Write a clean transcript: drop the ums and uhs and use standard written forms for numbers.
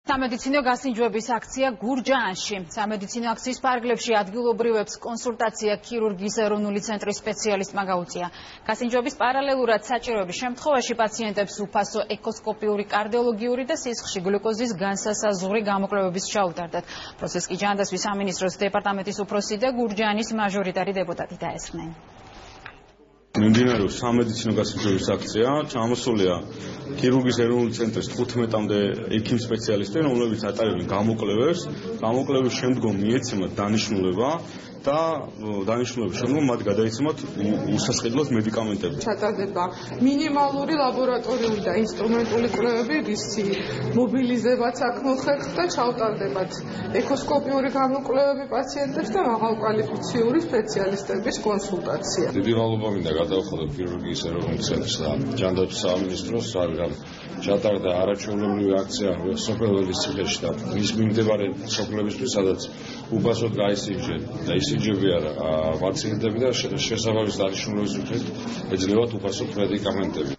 სამედიცინო გასინჯვების აქცია გურჯაანში. სამედიცინო აქციის პარკლებში ადგილობრივებს კონსულტაცია ქირურგიის ეროვნული ცენტრის სპეციალისტმა გაუწია. გასინჯვების პარალელურად საჭიროების შემთხვევაში პაციენტებს უფასო ეკოსკოპიური, კარდიოლოგიური და სისხლში გლუკოზის განსასაზღვრი გამოკვლევების ჩაუტარდათ. პროცესს კი ჯანდაცვის სამინისტროს დეპარტამენტის უფროსი და გურჯაანის მაჟორიტარი დეპუტატი დაესხნენ. მიმდინარეობს სამედიცინო გასინჯვების აქცია, ჩამოსულია ქირურგიის ეროვნული ცენტრის 15-მდე ექიმ სპეციალისტი, რომლებიც ატარებენ გამოკვლევებს. გამოკვლევის შემდგომ მიეცემათ დანიშნულება და დანიშნულების შემდგომ მათ გადაიცემათ უსასყიდლოს მედიკამენტები. ჩატარდება მინიმალური ლაბორატორიული და ინსტრუმენტული კვლევები, რისი მობილიზებაც აქ მოხერხდა და ჩავტარდებათ ეკოსკოპიური გამოკვლევები პაციენტებს და მაღალკვალიფიციური სპეციალისტების კონსულტაცია. დიდი მადლობა მინდა გადავხადოთ ქირურგიის ეროვნულ ცენტრს და ჯანდაცვის სამინისტროს, რადგან ჩატარდა არაჩვეულებრივი აქცია სოფელველის ციხეში და მის მიმდებარე სოფლებისთვის, სადაც უფასოდ გაისინჯენ და ისინჯებიან პაციენტები და შესაბამის დანიშნულების მიხედვით ეძლევათ უფასოდ მედიკამენტები.